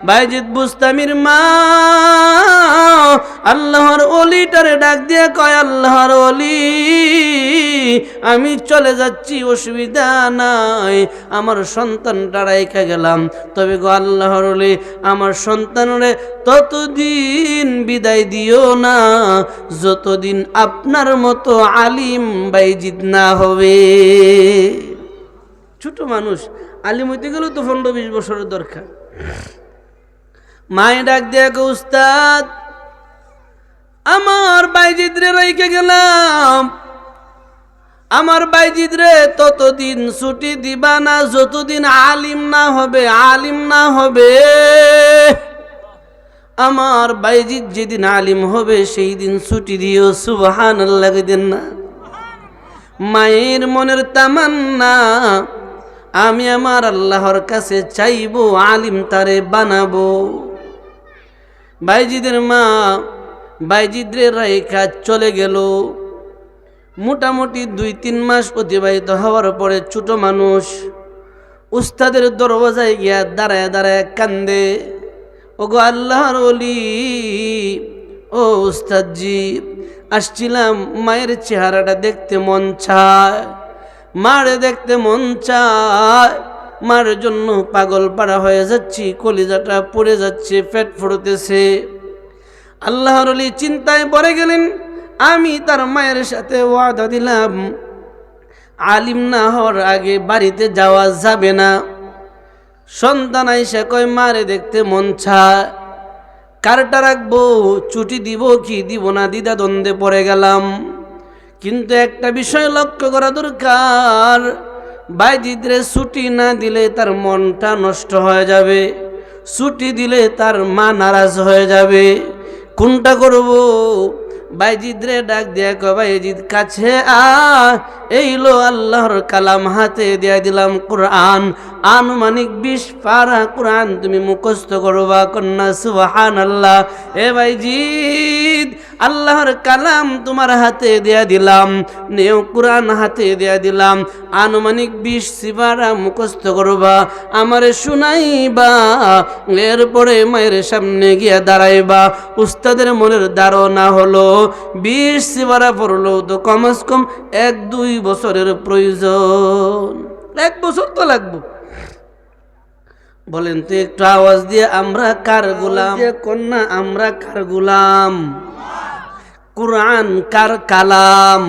বাইজিদ বুস্তামির মা আল্লাহর ওলিটারে ডাক দিয়ে কয়, আল্লাহর ওলি, আমি চলে যাচ্ছি, অসুবিধা নাই, আমার সন্তানটা রাইখা গেলাম, তবে গো আল্লাহর ওলি, আমার সন্তানরে ততদিন বিদায় দিও না যতদিন আপনার মতো আলিম বাইজিদ না হবে। ছোট মানুষ, আলিম হইতে গেলেও তো 15-20 বছরের দরকার। মায়ে ডাক দিয়ে গো, উস্তাদ, আমার বাইজিদ রে রাইখা গেলাম, আমার বাইজিদ রে ততদিন ছুটি দিবা না যতদিন আলিম না হবে, আলিম না হবে। আমার বাইজিদ যেদিন আলিম হবে সেই দিন ছুটি দিও, সুবহানাল্লাহ দেন না। মায়ের মনের তামান্না, আমি আমার আল্লাহর কাছে চাইবো আলিম তারে বানাবো। বাইজিদের মা বাইজিদরে রাইখা চলে গেল। মোটামুটি 2-3 মাস অতিবাহিত হওয়ার পরে ছোট মানুষ উস্তাদের দরওয়াজায় গিয়া দাঁড়ায় দাঁড়ায় কান্দে, ওগো আল্লাহর ওলি, ও উস্তাদজি, আসছিলাম, মায়ের চেহারাটা দেখতে মন চায়, মারে দেখতে মন চায়, মার জন্য পাগল পাড়া হয়ে যাচ্ছি, কলিজাটা পড়ে যাচ্ছে, পেট ফুটতেছে। আল্লাহর ওলি চিন্তায় পড়ে গেলেন, আমি তার মায়ের সাথে ওয়াদা দিলাম আলিম না হওয়ার আগে বাড়িতে যাওয়া যাবে না। সন্তান আইসা কয়, মারে দেখতে মন চায়, কারটা রাখবো, ছুটি দিব কি দিব না দ্বিধা দ্বন্দ্বে পড়ে গেলাম। কিন্তু একটা বিষয় লক্ষ্য করা দরকার, বাইজিদরে ছুটি না দিলে তার মনটা নষ্ট হয়ে যাবে, ছুটি দিলে তার মা নারাজ হয়ে যাবে। কোনটা করব? বাইজিদরে ডাক দিয়া কয়, বাইজিদ কাছে এই লো আল্লাহর কালাম হাতে দিয়া দিলাম, কোরআন, আনুমানিক 20 পারা কোরআন তুমি মুখস্থ করবা, কন্যা সুবহানাল্লাহ। এ বাইজিদ, আল্লাহর কালাম তোমার হাতে দিয়া দিলাম, নেও কোরআন হাতে দিয়া দিলাম, আনুমানিক 20 পারা মুখস্থ করবা, আমারে শুনাইবা, এরপরে মায়ের সামনে গিয়া দাঁড়াইবা। উস্তাদের মনের ধারণা হলো 20 পারা পড়লো তো কমস কম 1-2 বছরের প্রয়োজন, 1 বছর তো লাগবে। বলেন তো একটু আওয়াজ দিয়ে, আমরা কার গোলাম? কন্যা, আমরা কার গোলাম? কুরআন কার কালাম?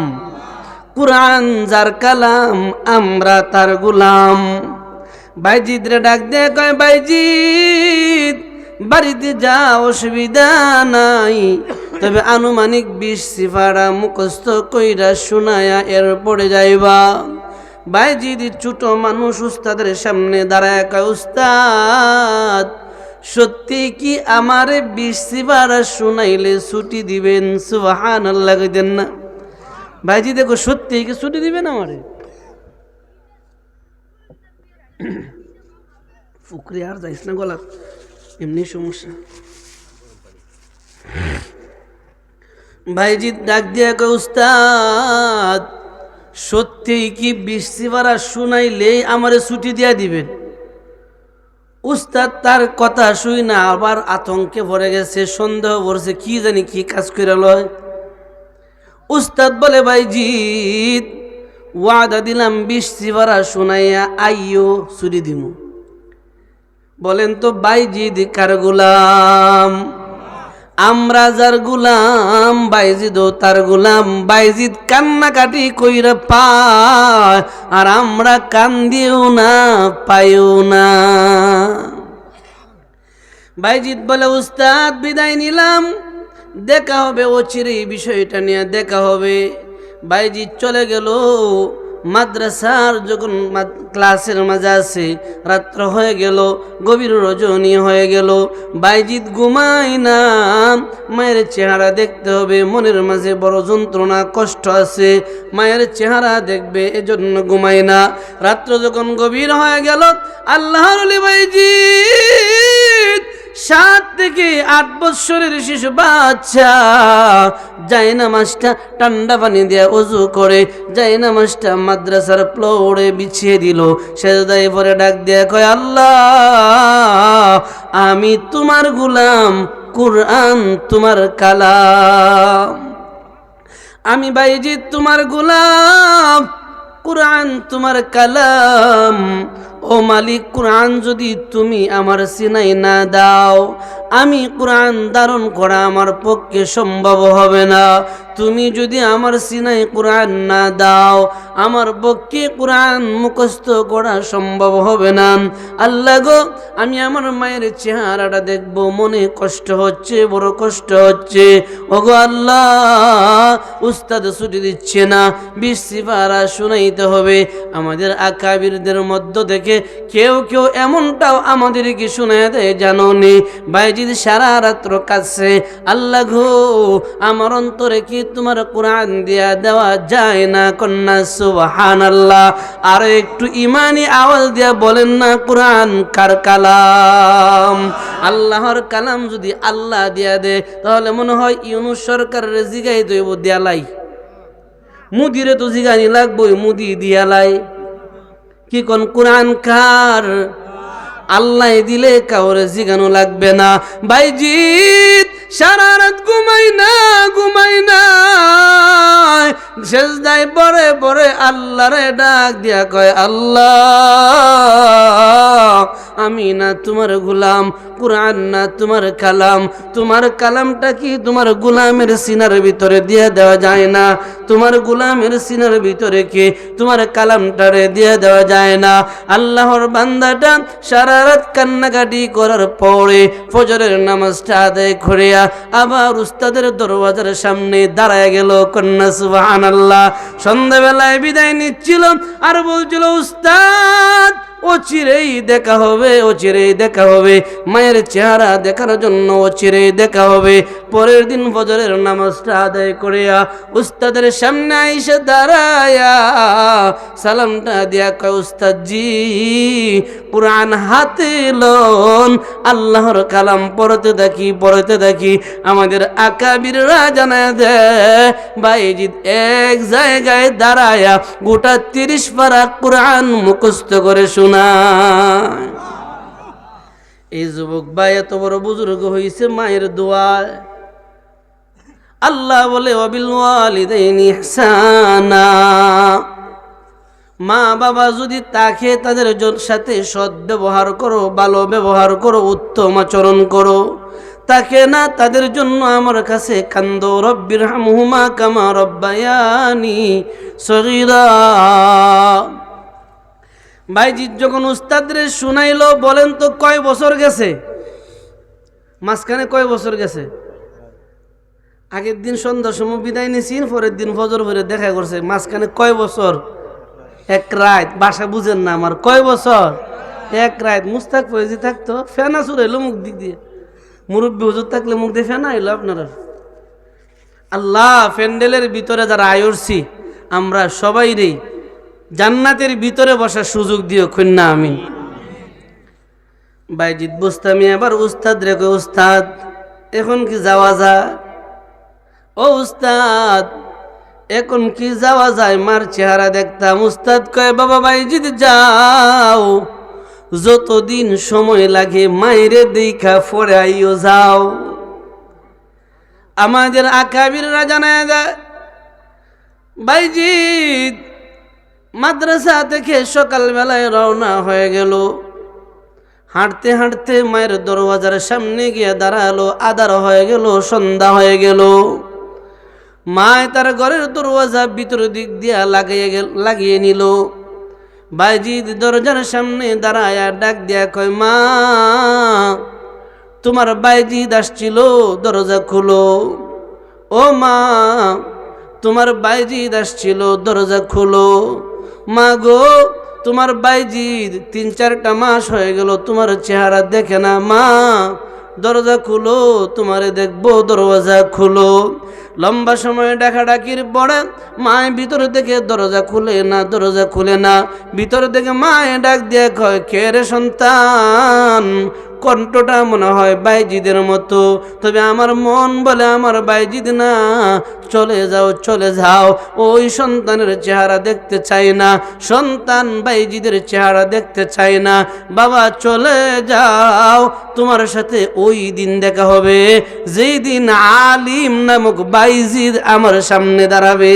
কুরআন যার কালাম, আমরা তার গোলাম। বাইজিদ রে ডাক দিয়ে কয়, বাইজিদ, বাড়িতে যা অসুবিধা নাই, তবে আনুমানিক 20 পারা মুখস্থ কইরা শোনায়া এরপরে যাইবা। বাইজিদ ছোট মানুষ উস্তাদের সামনে দাঁড়ায় কয়, উস্তাদ, সত্যি কি আমারে 20 পারা শুনাইলে ছুটি দিবেন? সুবহানাল্লাহ দেন না। বাইজিদ দেখো, সত্যি কি ছুটি দিবেন আমারে? ফুকরি আর যাইস না, গলা এমনি সমস্যা। বাইজিদ ডাক দিয়ে কয়, উস্তাদ, সত্যি কি 20 পারা শুনাইলে আমারে ছুটি দিয়া দিবেন? উস্তাদ তার কথা শুই না আবার আতঙ্কে ভরে গেছে, সন্দেহ ভরছে, কি জানি কি কাজ করে লয়। উস্তাদ বলে, বাইজিদ, ওয়াদা দিলাম 20 পারা শুনাইয়া আইও, ছুটি দিমু। বলেন তো বাইজিদ কার গোলাম? আমরা যার গোলাম, বাইজিদও তার গোলাম। বাইজিদ কান্নাকাটি কইরা পায়, আর আমরা কান্দিও না, পাইও না। বাইজিদ বলে, উস্তাদ, বিদায় নিলাম, দেখা হবে অচিরে, এই বিষয়টা নিয়ে দেখা হবে। বাইজিদ চলে গেল। মাদ্রাসার যখন ক্লাসের মাঝে আছে, রাত্র হয়ে গেল, গভীর রজনী হয়ে গেল। বাইজিদ ঘুমায় না, মায়ের চেহারা দেখতে হবে, মনের মাঝে বড় যন্ত্রণা কষ্ট আছে, মায়ের চেহারা দেখবে, এজন্য ঘুমায় না। রাত্র যখন গভীর হয়ে গেল, আল্লাহর ওলি বাইজিদ 7 থেকে 8 বছরের শিশু বাচ্চা জায়নামাজটা ঠান্ডা পানি দিয়ে ওযু করে জায়নামাজটা মাদ্রাসার ফ্লোরে বিছিয়ে দিল, সেজদায় পড়ে ডাক দিয়ে কয়, আল্লাহ আমি তোমার গোলাম, কুরআন তোমার কালাম, আমি বাইজিৎ তোমার গোলাম, কুরআন তোমার কালাম। ও মালিক, কুরআন যদি তুমি আমার সিনায় না দাও, আমি কুরআন ধারণ করা আমার পক্ষে সম্ভব হবে না। তুমি যদি আমার সিনায় কুরআন না দাও, আমার পক্ষে কুরআন মুখস্থ করা সম্ভব হবে না। আল্লাহ গো, আমি আমার মায়ের চেহারাটা দেখব, মনে কষ্ট হচ্ছে, বড় কষ্ট হচ্ছে। ওগো আল্লাহ, উস্তাদ ছুটি দিচ্ছে না, 20 সিফারা শুনাইতে হবে। আমাদের আকাবিরদের মধ্য থেকে কেউ কেউ এমনটাও আমাদেরকে শুনায় দেয়, জানো নি বাইজিদ সারা রাত্র কাছে, আল্লাহ গো আমার অন্তরে কি তোমার কুরআন দিয়া দেওয়া যায় না? কন্যা সুবহানাল্লাহ। আর একটু ইমানি আওয়াজ দিয়া বলেন না, কুরআন কার কালাম? আল্লাহর কালাম যদি আল্লাহ দিয়া দে, তাহলে মনে হয় ইউনূস সরকারের জিগাই দইব দিয়ালাই, মুদিরে তো জিগানি লাগবই, মুদি দিয়ালাই। কি কোন কুরআন কার? আল্লাহ দিলে কাউরে জিগানো লাগবে না। বাইজিৎ সারা রাত ঘুমাই না, সেজদায় পড়ে পড়ে আল্লাহরে ডাক দিয়া কয়, আল্লাহ আমি না তোমার গোলাম, কুরআন না তোমার কালাম। তোমার কালামটা কি তোমার গোলামের সিনার ভিতরে দিয়ে দেওয়া যায় না? তোমার গোলামের সিনার ভিতরে কি তোমার কালামটারে দিয়ে দেওয়া যায় না? আল্লাহর বান্দাটা সারা রাত কান্নাকাটি করার পরে ফজরের নামাজটা আদায় করিয়া আবার উস্তাদের দরওয়াজার সামনে দাঁড়ায় গেল। কন্যা সুবহানাল্লাহ। সন্ধ্যাবেলায় বিদায় নিচ্ছিল আর বলছিল, উস্তাদ অচিরেই দেখা হবে, অচিরেই দেখা হবে, মায়ের চেহারা দেখার জন্য অচিরেই দেখা হবে। পরের দিন ফজরের নামাজটা আদায় করিয়া উস্তাদের সামনে আইসা দাঁড়ায়া সালামটা দিয়া কয়, উস্তাদ জি কুরআন হাতে লন, আল্লাহর কালাম পড়তে দেখি। আমাদের আকাবিররা জানায় দেয়, বাইজিৎ এক জায়গায় দাঁড়ায়া গোটা 30 পারা কুরআন মুখস্থ করে শোনায়। এই যুবক ভাই এত বড় বুজুর্গ হইছে মায়ের দোয়ায়। আল্লাহ বলে, ওয়াবিল ওয়ালিদাইনি ইহসানা, মা বাবা যদি তাকে তাদের সাথে সৎ ব্যবহার করো, ভালো ব্যবহার করো, উত্তম আচরণ করো। তাকে না, তাদের জন্য আমার কাছে কান্দো। রব্বির হামহুমা কামা রব্বায়ানি সগীরা। বাইজিৎ যখন উস্তাদরে শুনাইলো, বলেন তো কয় বছর গেছে? মাঝখানে কয় বছর গেছে? আগের দিন সন্ধ্যার সময় বিদায় নিয়েছেন, পরের দিন ফজর ভরে দেখা করছে, মাঝখানে কয় বছর? 1 রাত। ভাষা বুঝেন না আমার? কয় বছর? 1 রাত। মুস্তাক ফয়েজি থাকতো, ফেনা চুরাইলো মুখ দিক দিয়ে। মুরব্বী হুজুর থাকলে মুখ দিয়ে ফেনা এলো আপনারা। আল্লাহ প্যান্ডেলের ভিতরে যারা আয়রছি আমরা সবাই রে জান্নাতের ভিতরে বসার সুযোগ দিও, কন্যা আমিন। বাইজিৎ বুস্তামি আবার উস্তাদ রেখে, উস্তাদ এখন কি যাওয়া যায়? ও উস্তাদ এখন কি যাওয়া যায়? মার চেহারা দেখতাম। উস্তাদ কয়, বাবা বাইজিৎ যাও, যতদিন সময় লাগে মায়েরে দেখা পরে আইও যাও। আমাদের আকাবিররা জানায় দেয়, বাইজিৎ মাদ্রাসা থেকে সকালবেলায় রওনা হয়ে গেল। হাঁটতে হাঁটতে মায়ের দরওয়াজার সামনে গিয়ে দাঁড়ালো। আধার হয়ে গেল, সন্ধ্যা হয়ে গেল। মায় তার ঘরের দরওয়াজা ভিতর দিক দিয়া লাগিয়ে নিল। বাইজিৎ দরজার সামনে দাঁড়ায়া ডাক দিয়া কয়, মা তোমার বাইজিৎ আসছিল, দরজা খুলো। ও মা তোমার বাইজিৎ আসছিল, দরজা খুলো। মা গো তোমার বাইজিৎ 3-4টা মাস হয়ে গেল তোমার চেহারা দেখে না, মা দরজা খুলো, তোমারে দেখবো, দরওয়াজা খুলো। লম্বা সময় ডাকাডাকির পরে মায় ভিতর থেকে দরজা খুলে না। ভিতর থেকে মায়ে ডাক দিয়ে কয়, কে রে সন্তান, কণ্ঠটা মনে হয় বাইজিদের মতো, তবে আমার মন বলে আমার বাইজিদ না, চলে যাও চলে যাও, ওই সন্তানের চেহারা দেখতে চাই না, সন্তান বাইজিদের চেহারা দেখতে চাই না। বাবা চলে যাও, তোমার সাথে ওই দিন দেখা হবে যেই দিন আলিম নামক বাইজিদ আমার সামনে দাঁড়াবে।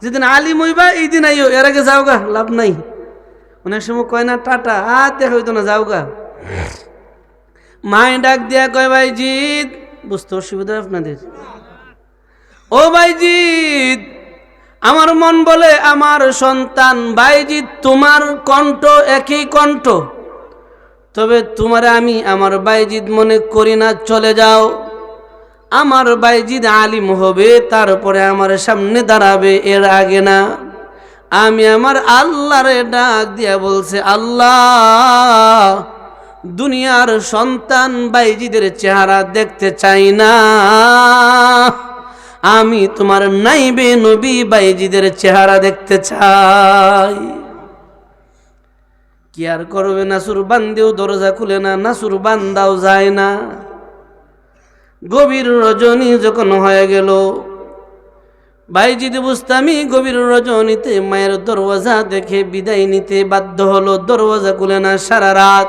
যেদিন আলিম হইবা এই দিন আইও, এর আগে যাও গা, লাভ নাই। অনেক সময় কয় না টাটা, দেখা হইতো না, যাও গা। মায় ডাক দিয়া কয় বাইজিদ, বুঝতে অসুবিধা আপনাদের? ও বাইজিদ, আমার মন বলে আমার সন্তান বাইজিদ তোমার কণ্ঠ একই কণ্ঠ, তবে তোমারে আমি আমার বাইজিদ মনে করি না, চলে যাও। আমার বাইজিদ আলিম হবে, তারপরে আমার সামনে দাঁড়াবে, এর আগে না। আমি আমার আল্লাহরে ডাক দিয়া বলছে, আল্লাহ, দুনিয়ার সন্তান বাইজিদের চেহারা দেখতে চাই না, আমি তোমার নাইবে নবী বাইজিদের চেহারা দেখতে চাই। কি আর করবে, নাসুর বান্দেও দরজা খুলে না, নাসুর বান্দাও যায় না। গভীর রজনী যখন হয়ে গেল, বাইজিদ বুস্তামি গভীর রজনীতে মায়ের দরওয়াজা দেখে বিদায় নিতে বাধ্য হলো, দরওয়াজা খুলে না। সারা রাত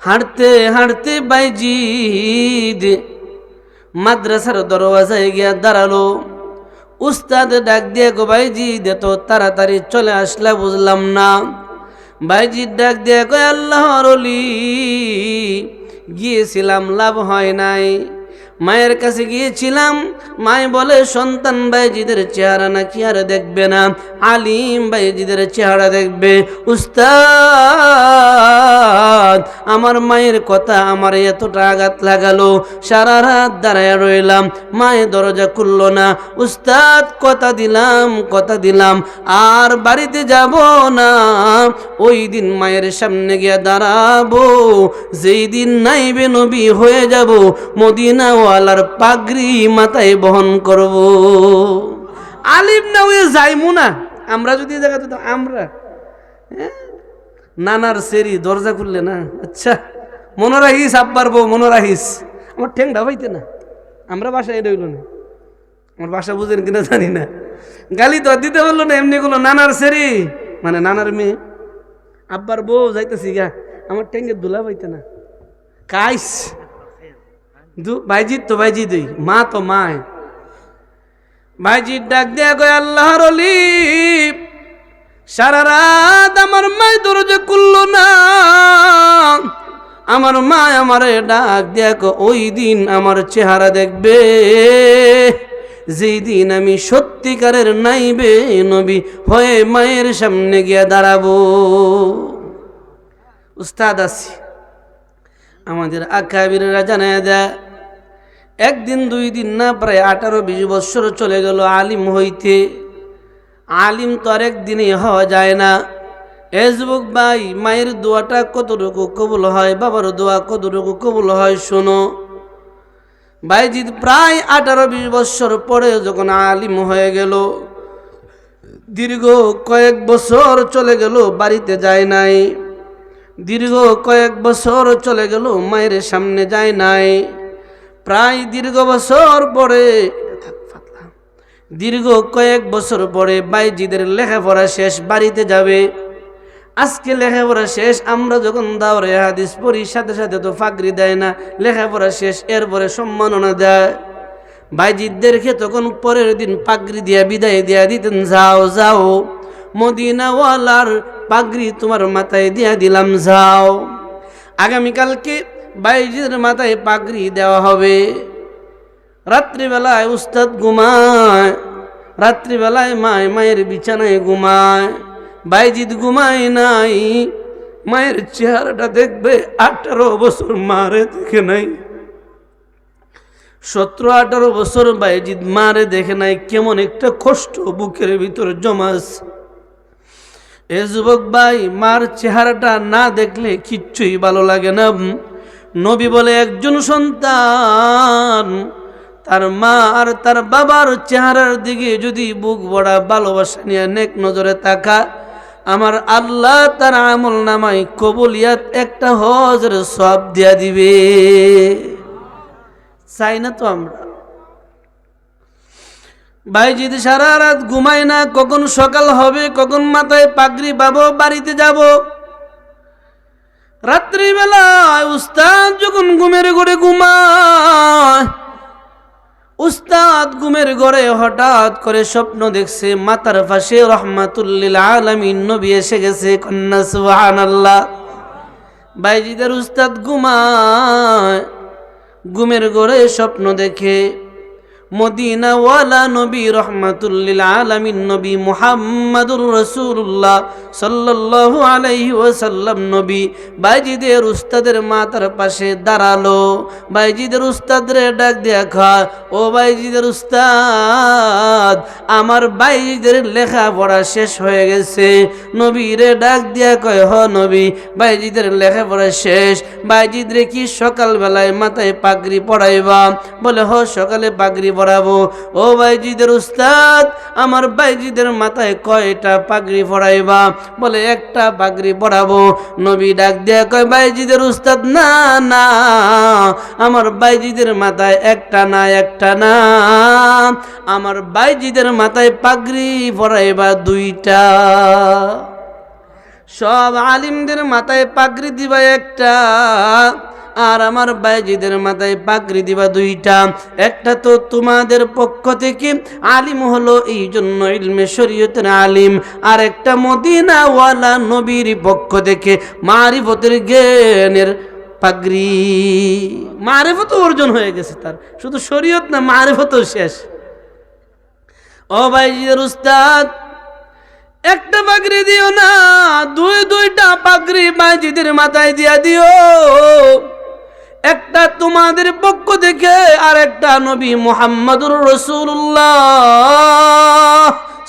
হাঁটতে হাঁটতে বাইজিদ মাদ্রাসার দরওয়াজায় গিয়া দাঁড়ালো। উস্তাদ ডাক দিয়ে, গো বাইজিদ এত তাড়াতাড়ি চলে আসলা, বুঝলাম না। বাইজিদ ডাক দিয়ে কয়, আল্লাহর ওলি, গিয়েছিলাম, লাভ হয় নাই। মায়ের কাছে গিয়েছিলাম, মায় বলে সন্তান বাইজিদের চেহারা নাকি আর দেখবে না, আলিম বাইজিদের চেহারা দেখবে। উস্তাদ, আমার মায়ের কথা আমার এতটা আঘাত লাগালো, সারা রাত দাঁড়ায় রইলাম, মায়ের দরজা খুললো না। উস্তাদ, কথা দিলাম আর বাড়িতে যাব না, ওই দিন মায়ের সামনে গিয়ে দাঁড়াবো যেই দিন নাইবে নবী হয়ে যাব, মদিনা ওয়ালার পাগড়ি মাথায় বহন করব। আলিম না হয়ে যাইমু না। আমরা যদি জায়গাতে তো আমরা নানার সেরি দরজা খুললে না, আচ্ছা মনে রাখিস, আব্বার বউ মনে রাখিস, আমার ঠেংটা পাইতে না। আমরা বাসায় এটা হইল না, আমার বাসা বুঝেন কিনা জানি না, গালি তো দিতে পারলো না, এমনি গুলো নানার সেরি মানে নানার মেয়ে, আব্বার বউ যাইতেছি গা, আমার ঠেঙ্গে দুলা পাইতে না। কাইস বাইজিদ তো বাইজিদই, মা তো মায়। বাইজিদ ডাক দেয়া কয়, আল্লাহর ওলি, সারা রাত আমার মায় দরজা খুললো না, আমার মা আমারে ডাক দেয়া কয়, ওই দিন আমার চেহারা দেখবে যেই দিন আমি সত্যিকারের নাইবে নবী হয়ে মায়ের সামনে গিয়া দাঁড়াবো। উস্তাদ আছি, আমাদের আকাবিররা জানায় দেয়, একদিন দুই দিন না, প্রায় 18-20 বছর চলে গেল আলিম হইতে। আলিম তো আর একদিনই হওয়া যায় না। এ যুবক ভাই, মায়ের দোয়াটা কতটুকু কবুল হয়, বাবার দোয়া কতটুকু কবুল হয় শোনো। বাইজিদ প্রায় 18-20 বছর পরে যখন আলিম হয়ে গেল, দীর্ঘ কয়েক বছর চলে গেল, বাড়িতে যায় নাই। দীর্ঘ কয়েক বছর চলে গেল, মায়ের সামনে যায় নাই। প্রায় দীর্ঘ কয়েক বছর পরে বাইজিদের লেখাপড়া শেষ, বাড়িতে যাবে। আজকে লেখাপড়া শেষ, আমরা যখন দাওরে হাদিস পড়ি সাথে সাথে তো ফাকরি দেয় না, লেখাপড়া শেষ এরপরে সম্মাননা দেয়। বাইজিদদেরকে তখন পরের দিন পাগড়ি দিয়া বিদায় দিয়া দিতেন, যাও যাও, মদিনাওয়ালার পাগড়ি তোমার মাথায় দিয়া দিলাম, যাও। আগামীকালকে বাইজিদের মাথায় পাগড়ি দেওয়া হবে। রাত্রিবেলায় উস্তাদ ঘুমায়, রাত্রিবেলায় মায়ের বিছানায় ঘুমায়, বাইজিদ ঘুমায় নাই। মায়ের চেহারাটা দেখবে, 18 বছর মারে দেখে নাই, 17-18 বছর বাইজিদ মারে দেখে নাই। কেমন একটা কষ্ট বুকের ভিতর জমাস। এ যুবক ভাই, মার চেহারাটা না দেখলে কিচ্ছুই ভালো লাগে না। নবী বলে, একজন সন্তান তার মা আর তার বাবার চেহারার দিকে যদি বুক ভরা ভালোবাসা নিয়ে নেক নজরে তাকা, আমার আল্লাহ তার আমল নামায় কবুলিয়াত একটা হজের সওয়াব দিয়া দিবে। চাই না তো আমরা? ভাইজিদ সারা রাত ঘুমায় না, কখন সকাল হবে, কখন মাথায় পাগড়ি পাবো, বাড়িতে যাব। রাত্রিবেলায় উস্তাদ যখন ঘুমের ঘরে ঘুমায়, উস্তাদ ঘুমের ঘরে হঠাৎ করে স্বপ্ন দেখছে মাথার পাশে রহমাতুল্লিল আলামিন নবী এসে গেছে। কন্যা সুবহানাল্লাহ। ভাইজিদের উস্তাদ ঘুমায়, ঘুমের ঘরে স্বপ্ন দেখে মদিনাওয়ালা নবী রহমাতুল্লিল আলামিন নবী মুহাম্মাদুর রাসূলুল্লাহ সাল্লাল্লাহু আলাইহি ওয়াসাল্লাম নবী বাইজিদের উস্তাদের মাথার পাশে দাঁড়ালো। বাইজিদের উস্তাদরে ডাক দিয়া কয়, ও বাইজিদের উস্তাদ, আমার বাইজিদের লেখাপড়া শেষ হয়ে গেছে। নবীরে ডাক দিয়া কয়, হ নবী, বাইজিদের লেখাপড়া শেষ। বাইজিদরে কি সকালবেলায় মাথায় পাগড়ি পড়াইবা? বলে, হ সকালে পাগড়ি পড়াবো। ও বাইজিদের উস্তাদ, আমার বাইজিদের মাথায় কয়টা পাগড়ি পড়াইবা? বলে, একটা পাগড়ি পড়াবো। নবী ডাক দিয়া কয়, বাইজিদের উস্তাদ, না না, আমার বাইজিদের মাথায় একটা না, আমার বাইজিদের মাথায় পাগড়ি পড়াইবা দুইটা। সব আলিমদের মাথায় পাগড়ি দিবা একটা, আর আমার বাইজিদের মাথায় পাগড়ি দিবা দুইটা। একটা তো তোমাদের পক্ষ থেকে আলিম হলো, এই জন্য ইলমে শরীয়তের আলিম, আর একটা মদিনাওয়ালা নবীর পক্ষ থেকে মারিফতের জ্ঞানের পাগড়ি। মারিফত অর্জন হয়ে গেছে তার, শুধু শরীয়ত না, মারিফতও শেষ। ও বাইজিদের উস্তাদ, একটা পাগড়ি দিও না, দুইটা পাগড়ি বাইজিদের মাথায় দিয়া দিও। একটা তোমাদের পক্ষ থেকে, আর একটা নবী মুহাম্মাদুর রাসূলুল্লাহ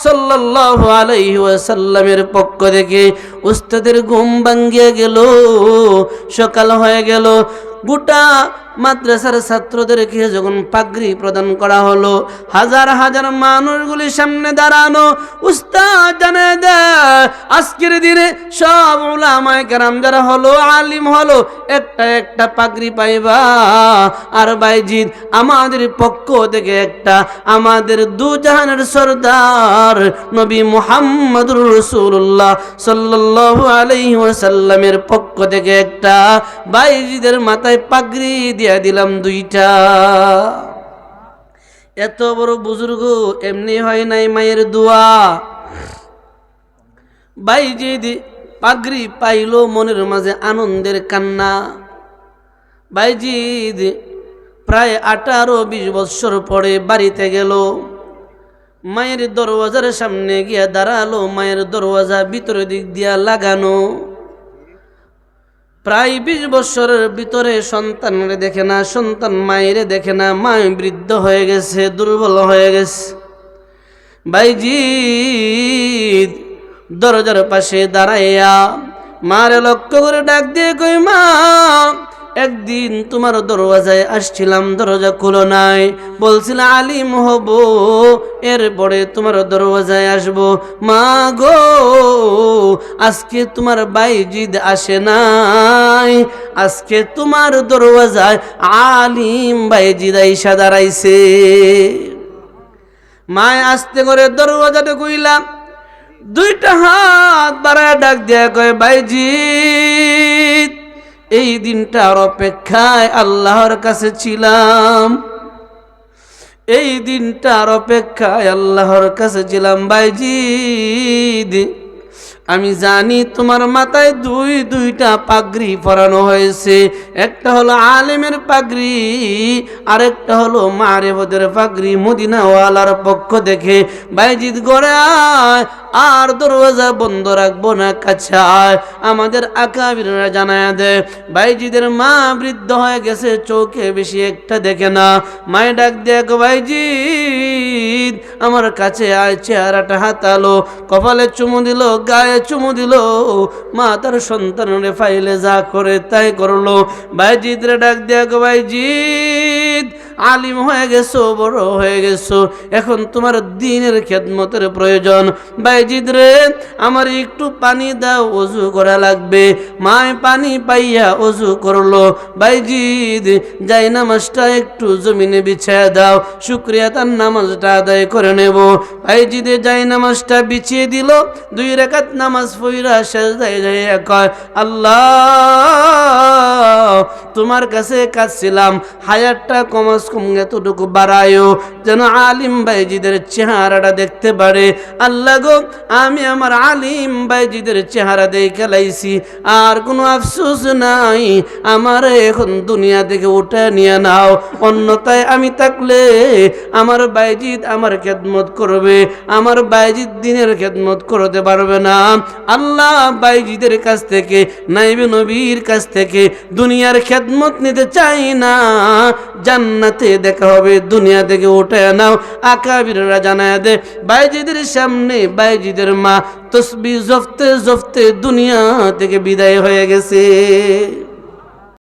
সাল্লাল্লাহু আলাইহি ওয়াসাল্লামের পক্ষ থেকে। উস্তাদের ঘুম ভাঙ্গিয়া গেল, সকাল হয়ে গেল। গোটা মাদ্রাসার ছাত্রদেরকে যখন পাগড়ি প্রদান করা হলো, হাজার হাজার মানুষগুলির সামনে দাঁড়ানো, উস্তাদ জানায় দেয়, আজকের দিনে সব উলামায়ে কেরাম যারা হলো, আলিম হলো, একটা পাগড়ি পাইবা। আর বাইজিদ আমাদের পক্ষ থেকে একটা, আমাদের দুজাহানের সরদার নবী মুহাম্মদুর রাসূলুল্লাহ সাল্লাল্লাহু আলাইহি ওয়াসাল্লামের পক্ষ থেকে একটা, বাইজিদের মাথায় পাগড়ি দিয়া দিলাম দুইটা। এত বড় বুজুর্গ এমনি হয় নাই, মায়ের দোয়া। বাইজিদ পাগড়ি পাইল, মনের মাঝে আনন্দের কান্না। বাইজিদ প্রায় 18-20 বছর পরে বাড়িতে গেল। মায়ের দরওয়াজার সামনে গিয়া দাঁড়ালো। মায়ের দরওয়াজা ভিতরের দিক দিয়া লাগানো। প্রায় 20 বছরের ভিতরে সন্তানরে দেখে না, সন্তান মায়ের দেখে না। মা বৃদ্ধ হয়ে গেছে, দুর্বল হয়ে গেছে। বাইজিদ দরজার পাশে দাঁড়াইয়া মারে লক্ষ্য করে ডাক দিয়ে কই, মা, একদিন তোমার দরওয়াজায় আসছিলাম, দরজা খুলো নাই, বলছিল আলিম হব, এরপরে তোমার দরওয়াজায় আসব। মা গো, আজকে তোমার বাইজিদ আসে নাই, আজকে তোমার দরওয়াজায় আলিম বাইজিদ আইসা দাঁড়াইছে। মায় আস্তে করে দরওয়াজাটা খুইলাম, দুইটা হাত বাড়ায় ডাক দেয়া কয়, বাইজিদ, এই দিনটার অপেক্ষায় আল্লাহর কাছে ছিলাম, এই দিনটার অপেক্ষায় আল্লাহর কাছে ছিলাম। বাইজিদ, আমি জানি তোমার মাথায় দুইটা পাগড়ি পরানো হয়েছে, একটা হলো আলেমের পাগড়ি, আরেকটা হলো মারিফতের পাগড়ি মদিনাওয়ালার পক্ষ থেকে। বাইজিদ ঘরে আয়, আর দরওয়াজা বন্ধ রাখবো না, কাছে আয়। আমাদের আকাবিররা জানায় দেয়, বাইজিদের মা বৃদ্ধ হয়ে গেছে, চোখে বেশি একটা দেখে না। মায়ে ডাক দেখ, বাইজিদ আমার কাছে আয়। চেহারাটা হাতালো, কপালে চুমু দিল, গায়ে চুমু দিল। মা তার সন্তানরে ফাইলে যা করে তাই করলো। বাইজিদ রে ডাক দেখ, বাইজিদ আলিম হয়ে গেছো, বড় হয়ে গেছো, এখন তোমার দ্বীনের খেদমতের প্রয়োজন। বাইজিদ রে, আমার একটু পানি দাও, ওযু করা লাগবে। মায় পানি পাইয়া ওযু করলো। বাইজিদ, যাই নামাজটা একটু জমিনে বিছায়া দাও, শুকরিয়া তার নামাজটা আদায় করে নেব। বাইজিদে যাই নামাজটা বিছিয়ে দিল। 2 রাকাত নামাজ পড়া সেজদায় যাইয়া কয়, আল্লাহ, তোমার কাছে কাঁদছিলাম, হায়াতটা কমাস কম এতটুকু বাড়ায়ও, যেন আলিম বাইজিদের চেহারাটা দেখতে পারে। আল্লাহ গো, আমি আমার আলিম বাইজিদের চেহারা দেখে লাইছি, আর কোনো আফসোস নাই, আমার এখন দুনিয়া থেকে উঠে নিয়ে নাও, অন্যথায় আমি থাকলে আমার বাইজিদ আমার খেদমত করবে, আমার বাইজিদ দ্বীনের খেদমত করতে পারবে না। আল্লাহ বাইজিদের কাছ থেকে, নাইবে নবীর কাছ থেকে দুনিয়ার খেদমত নিতে চাই না, জান্নাতে দেখা হবে, দুনিয়া থেকে উঠে নাও। আকাবিররা জানায় দে, বাইজিদের সামনে বাইজিদের মা তসবিহ জপতে জপতে দুনিয়া থেকে বিদায় হয়ে গেছে।